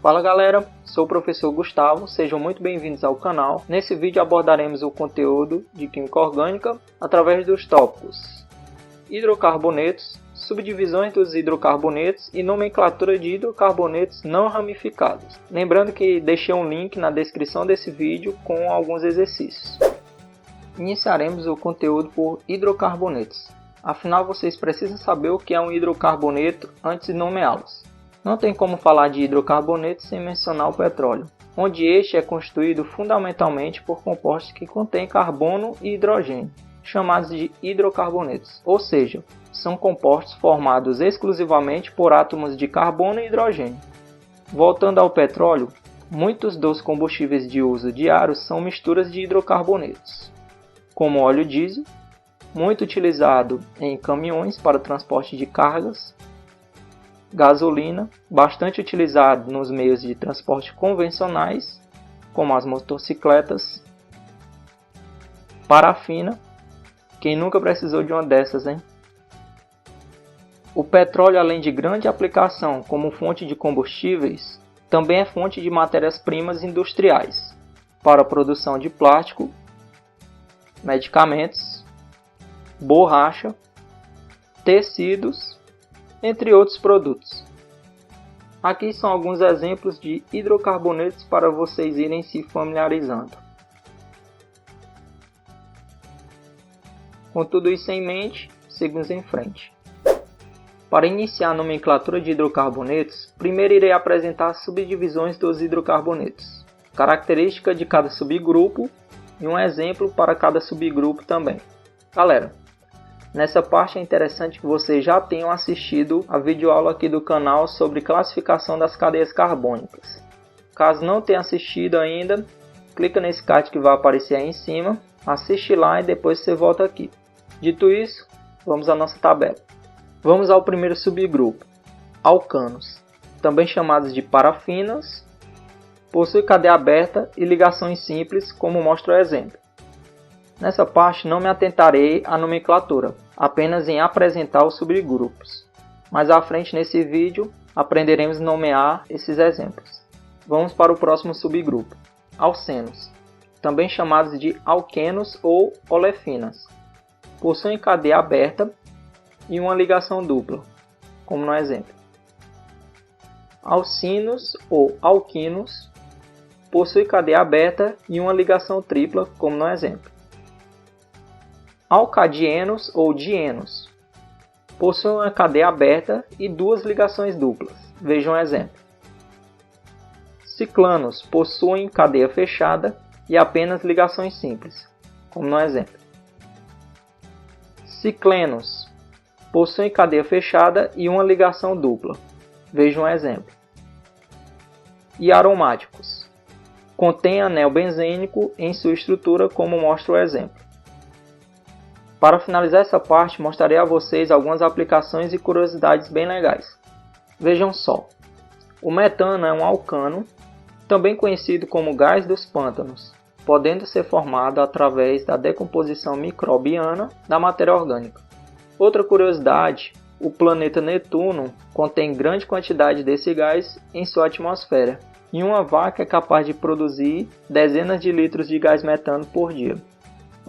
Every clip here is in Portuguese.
Fala galera, sou o professor Gustavo, sejam muito bem-vindos ao canal. Nesse vídeo abordaremos o conteúdo de Química Orgânica através dos tópicos hidrocarbonetos, subdivisões dos hidrocarbonetos e nomenclatura de hidrocarbonetos não ramificados. Lembrando que deixei um link na descrição desse vídeo com alguns exercícios. Iniciaremos o conteúdo por hidrocarbonetos. Afinal, vocês precisam saber o que é um hidrocarboneto antes de nomeá-los. Não tem como falar de hidrocarboneto sem mencionar o petróleo, onde este é constituído fundamentalmente por compostos que contêm carbono e hidrogênio, chamados de hidrocarbonetos, ou seja, são compostos formados exclusivamente por átomos de carbono e hidrogênio. Voltando ao petróleo, muitos dos combustíveis de uso diário são misturas de hidrocarbonetos, como óleo diesel, muito utilizado em caminhões para transporte de cargas, gasolina, bastante utilizado nos meios de transporte convencionais, como as motocicletas, parafina, quem nunca precisou de uma dessas, hein? O petróleo, além de grande aplicação como fonte de combustíveis, também é fonte de matérias-primas industriais, para a produção de plástico, medicamentos, borracha, tecidos, entre outros produtos. Aqui são alguns exemplos de hidrocarbonetos para vocês irem se familiarizando. Com tudo isso em mente, seguimos em frente. Para iniciar a nomenclatura de hidrocarbonetos, primeiro irei apresentar as subdivisões dos hidrocarbonetos, característica de cada subgrupo e um exemplo para cada subgrupo também. Galera, nessa parte é interessante que vocês já tenham assistido a videoaula aqui do canal sobre classificação das cadeias carbônicas. Caso não tenha assistido ainda, clica nesse card que vai aparecer aí em cima, assiste lá e depois você volta aqui. Dito isso, vamos à nossa tabela. Vamos ao primeiro subgrupo, alcanos, também chamados de parafinas, possui cadeia aberta e ligações simples, como mostra o exemplo. Nessa parte não me atentarei à nomenclatura, apenas em apresentar os subgrupos. Mais à frente nesse vídeo aprenderemos a nomear esses exemplos. Vamos para o próximo subgrupo, alcenos, também chamados de alquenos ou olefinas. Possuem cadeia aberta e uma ligação dupla, como no exemplo. Alcinos ou alquinos possuem cadeia aberta e uma ligação tripla, como no exemplo. Alcadienos ou dienos possuem uma cadeia aberta e duas ligações duplas. Vejam um exemplo. Ciclanos possuem cadeia fechada e apenas ligações simples, como no exemplo. Ciclenos possuem cadeia fechada e uma ligação dupla. Vejam um exemplo. E aromáticos contêm anel benzênico em sua estrutura, como mostra o exemplo. Para finalizar essa parte, mostrarei a vocês algumas aplicações e curiosidades bem legais. Vejam só, o metano é um alcano, também conhecido como gás dos pântanos, podendo ser formado através da decomposição microbiana da matéria orgânica. Outra curiosidade, o planeta Netuno contém grande quantidade desse gás em sua atmosfera, e uma vaca é capaz de produzir dezenas de litros de gás metano por dia.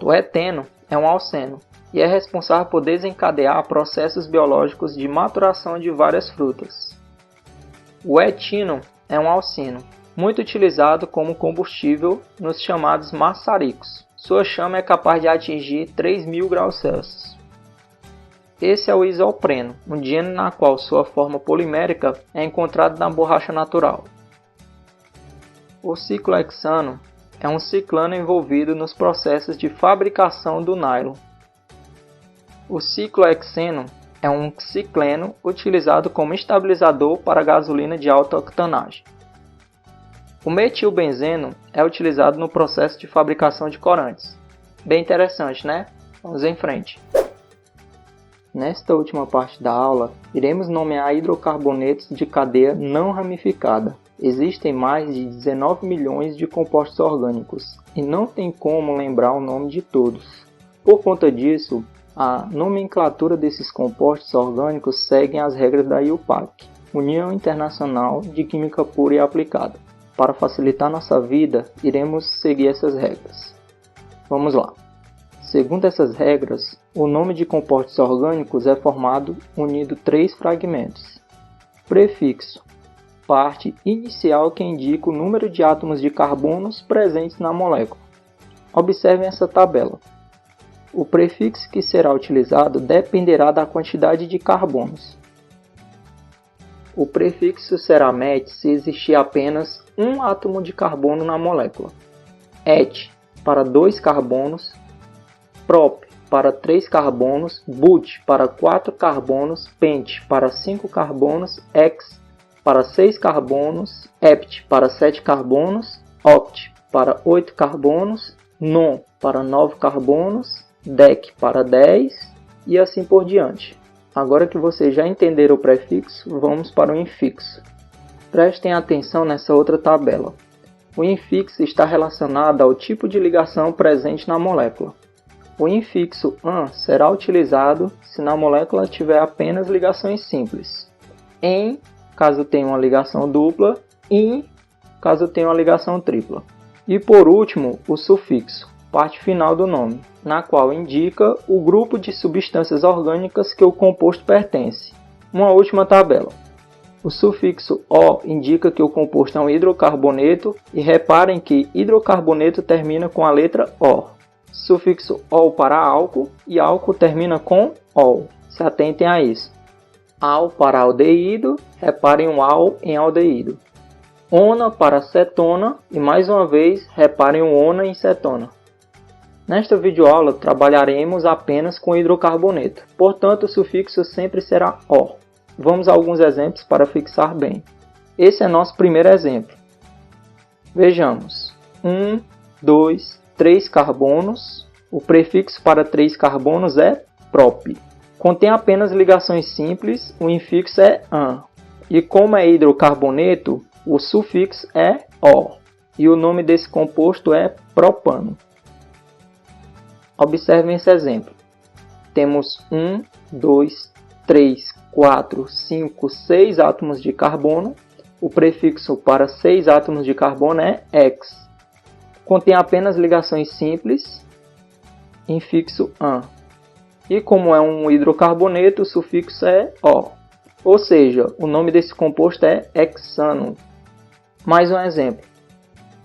O eteno é um alceno e é responsável por desencadear processos biológicos de maturação de várias frutas. O etino é um alcino, muito utilizado como combustível nos chamados maçaricos. Sua chama é capaz de atingir 3.000 graus Celsius. Esse é o isopreno, um dieno na qual sua forma polimérica é encontrada na borracha natural. O ciclohexano é um ciclano envolvido nos processos de fabricação do nylon. O ciclohexeno é um cicleno utilizado como estabilizador para gasolina de alta octanagem. O metilbenzeno é utilizado no processo de fabricação de corantes. Bem interessante, né? Vamos em frente. Nesta última parte da aula, iremos nomear hidrocarbonetos de cadeia não ramificada. Existem mais de 19 milhões de compostos orgânicos e não tem como lembrar o nome de todos. Por conta disso, a nomenclatura desses compostos orgânicos segue as regras da IUPAC. União Internacional de Química Pura e Aplicada. Para facilitar nossa vida, iremos seguir essas regras. Vamos lá. Segundo essas regras, o nome de compostos orgânicos é formado unindo 3 fragmentos. Prefixo: parte inicial que indica o número de átomos de carbonos presentes na molécula. Observem essa tabela. O prefixo que será utilizado dependerá da quantidade de carbonos. O prefixo será met se existir apenas um átomo de carbono na molécula. Et para 2 carbonos, prop para 3 carbonos, but para 4 carbonos, pent para 5 carbonos, hex para 6 carbonos, hept para 7 carbonos, oct para 8 carbonos, non para 9 carbonos, dec para 10 e assim por diante. Agora que vocês já entenderam o prefixo, vamos para o infixo. Prestem atenção nessa outra tabela. O infixo está relacionado ao tipo de ligação presente na molécula. O infixo an será utilizado se na molécula tiver apenas ligações simples. Em, caso tenha uma ligação dupla. In, caso tenha uma ligação tripla. E por último, o sufixo, parte final do nome, na qual indica o grupo de substâncias orgânicas que o composto pertence. Uma última tabela. O sufixo O indica que o composto é um hidrocarboneto e reparem que hidrocarboneto termina com a letra O. Sufixo OL para álcool e álcool termina com OL. Se atentem a isso. Al para aldeído, reparem o AL em aldeído. Ona para cetona e mais uma vez reparem o ona em cetona. Nesta videoaula trabalharemos apenas com hidrocarboneto, portanto o sufixo sempre será O. Vamos a alguns exemplos para fixar bem. Esse é nosso primeiro exemplo. Vejamos. 1, 2, 3 carbonos. O prefixo para 3 carbonos é prop. Contém apenas ligações simples, o infixo é an. E como é hidrocarboneto, o sufixo é O. E o nome desse composto é propano. Observem esse exemplo. Temos 1, 2, 3, 4, 5, 6 átomos de carbono. O prefixo para 6 átomos de carbono é ex. Contém apenas ligações simples, infixo an. E como é um hidrocarboneto, o sufixo é O. Ou seja, o nome desse composto é hexano. Mais um exemplo.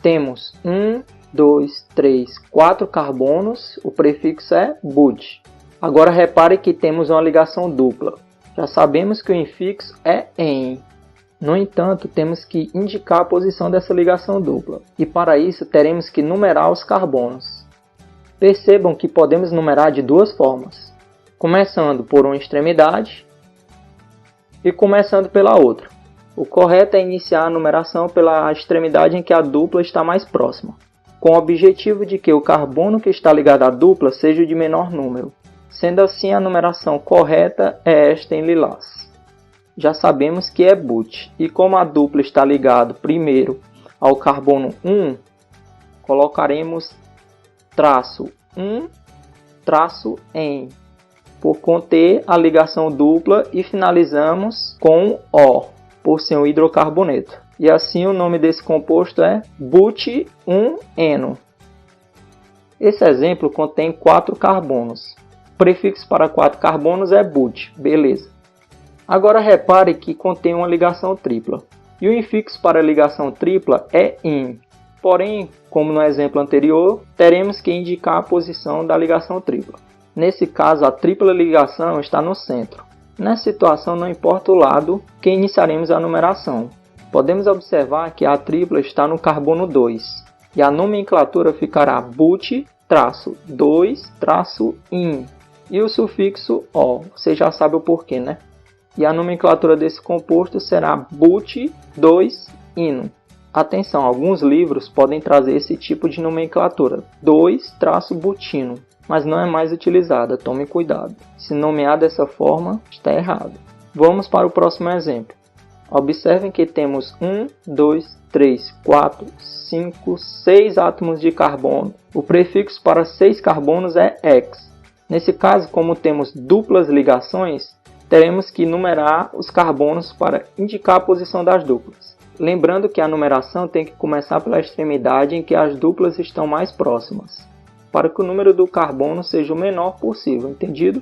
Temos 1, 2, 3, 4 carbonos, o prefixo é but. Agora repare que temos uma ligação dupla. Já sabemos que o infixo é en. No entanto, temos que indicar a posição dessa ligação dupla. E para isso teremos que numerar os carbonos. Percebam que podemos numerar de duas formas. Começando por uma extremidade e começando pela outra. O correto é iniciar a numeração pela extremidade em que a dupla está mais próxima, com o objetivo de que o carbono que está ligado à dupla seja o de menor número. Sendo assim, a numeração correta é esta em lilás. Já sabemos que é but, e como a dupla está ligada primeiro ao carbono 1, colocaremos traço 1, traço en, por conter a ligação dupla, e finalizamos com O, por ser um hidrocarboneto. E assim o nome desse composto é but-1-eno. Esse exemplo contém 4 carbonos. O prefixo para 4 carbonos é but, beleza. Agora repare que contém uma ligação tripla. E o infixo para a ligação tripla é in. Porém, como no exemplo anterior, teremos que indicar a posição da ligação tripla. Nesse caso, a tripla ligação está no centro. Nessa situação, não importa o lado que iniciaremos a numeração. Podemos observar que a tripla está no carbono 2. E a nomenclatura ficará but-2-in. E o sufixo O. Você já sabe o porquê, né? E a nomenclatura desse composto será but-2-ino. Atenção, alguns livros podem trazer esse tipo de nomenclatura, 2-butino, mas não é mais utilizada, tome cuidado. Se nomear dessa forma, está errado. Vamos para o próximo exemplo. Observem que temos 1, 2, 3, 4, 5, 6 átomos de carbono. O prefixo para 6 carbonos é ex. Nesse caso, como temos duplas ligações, teremos que numerar os carbonos para indicar a posição das duplas. Lembrando que a numeração tem que começar pela extremidade em que as duplas estão mais próximas, para que o número do carbono seja o menor possível, entendido?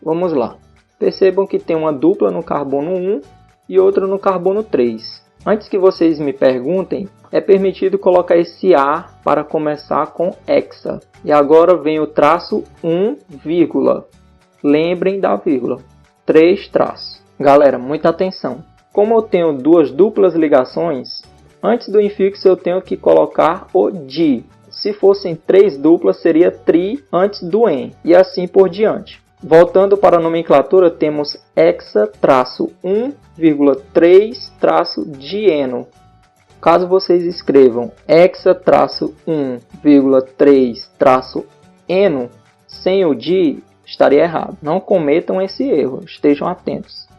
Vamos lá. Percebam que tem uma dupla no carbono 1 e outra no carbono 3. Antes que vocês me perguntem, é permitido colocar esse A para começar com hexa. E agora vem o traço 1, vírgula. Lembrem da vírgula. 3 traços. Galera, muita atenção. Como eu tenho duas duplas ligações, antes do infixo eu tenho que colocar o di. Se fossem 3 duplas, seria tri antes do en. E assim por diante. Voltando para a nomenclatura, temos hexa-1,3-dieno. Caso vocês escrevam hexa-1,3-eno sem o di, estaria errado. Não cometam esse erro, estejam atentos.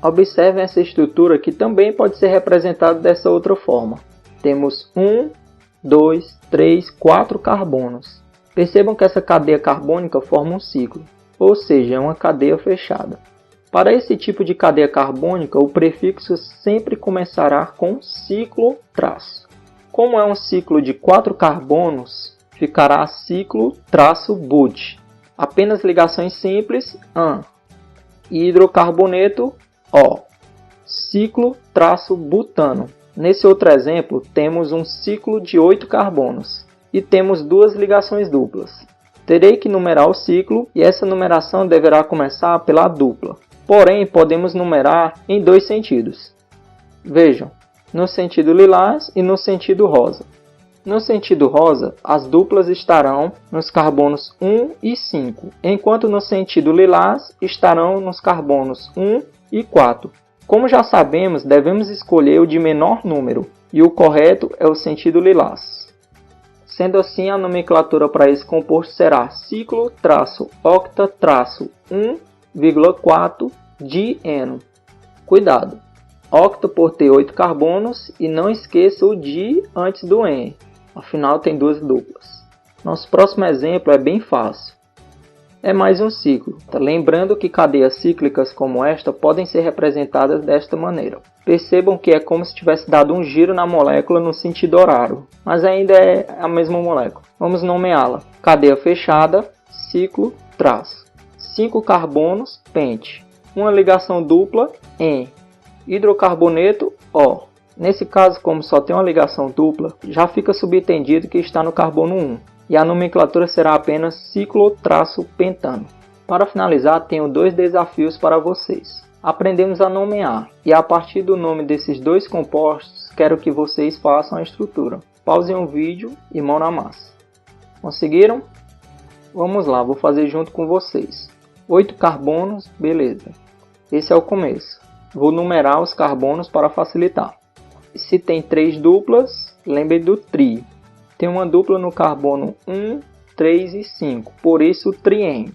Observem essa estrutura que também pode ser representada dessa outra forma. Temos 1, 2, 3, 4 carbonos. Percebam que essa cadeia carbônica forma um ciclo, ou seja, é uma cadeia fechada. Para esse tipo de cadeia carbônica, o prefixo sempre começará com ciclo traço. Como é um ciclo de 4 carbonos, ficará ciclo traço but. Apenas ligações simples, AN. Hidrocarboneto, O. Ciclo traço butano. Nesse outro exemplo, temos um ciclo de 8 carbonos e temos duas ligações duplas. Terei que numerar o ciclo e essa numeração deverá começar pela dupla. Porém, podemos numerar em dois sentidos. Vejam, no sentido lilás e no sentido rosa. No sentido rosa, as duplas estarão nos carbonos 1 e 5, enquanto no sentido lilás estarão nos carbonos 1 e 4. Como já sabemos, devemos escolher o de menor número, e o correto é o sentido lilás. Sendo assim, a nomenclatura para esse composto será ciclo-octa-1,4-dieno. Cuidado! Octa por ter 8 carbonos e não esqueça o di antes do en. Afinal, tem duas duplas. Nosso próximo exemplo é bem fácil. É mais um ciclo. Lembrando que cadeias cíclicas como esta podem ser representadas desta maneira. Percebam que é como se tivesse dado um giro na molécula no sentido horário, mas ainda é a mesma molécula. Vamos nomeá-la. Cadeia fechada, ciclo, traço. 5 carbonos, pente. Uma ligação dupla, en. Hidrocarboneto, O. Nesse caso, como só tem uma ligação dupla, já fica subentendido que está no carbono 1. E a nomenclatura será apenas ciclo-pentano. Para finalizar, tenho 2 desafios para vocês. Aprendemos a nomear, e a partir do nome desses 2 compostos, quero que vocês façam a estrutura. Pausem o vídeo e mão na massa. Conseguiram? Vamos lá, vou fazer junto com vocês. 8 carbonos, beleza. Esse é o começo. Vou numerar os carbonos para facilitar. Se tem 3 duplas, lembre do tri. Tem uma dupla no carbono 1, 3 e 5, por isso trien.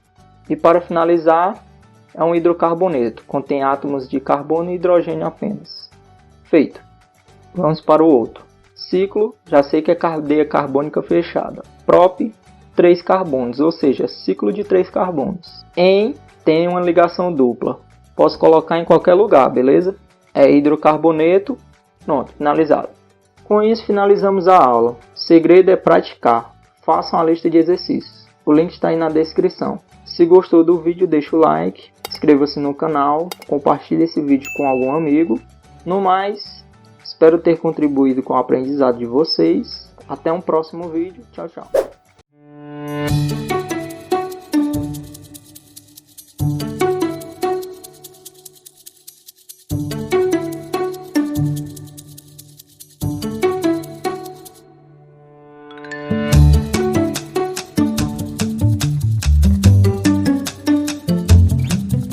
E para finalizar, é um hidrocarboneto, contém átomos de carbono e hidrogênio apenas. Feito. Vamos para o outro. Ciclo, já sei que é cadeia carbônica fechada. Prop, 3 carbonos, ou seja, ciclo de 3 carbonos. En, tem uma ligação dupla. Posso colocar em qualquer lugar, beleza? É hidrocarboneto. Pronto, finalizado. Com isso, finalizamos a aula. O segredo é praticar. Façam a lista de exercícios. O link está aí na descrição. Se gostou do vídeo, deixa o like, inscreva-se no canal, compartilhe esse vídeo com algum amigo. No mais, espero ter contribuído com o aprendizado de vocês. Até um próximo vídeo. Tchau, tchau.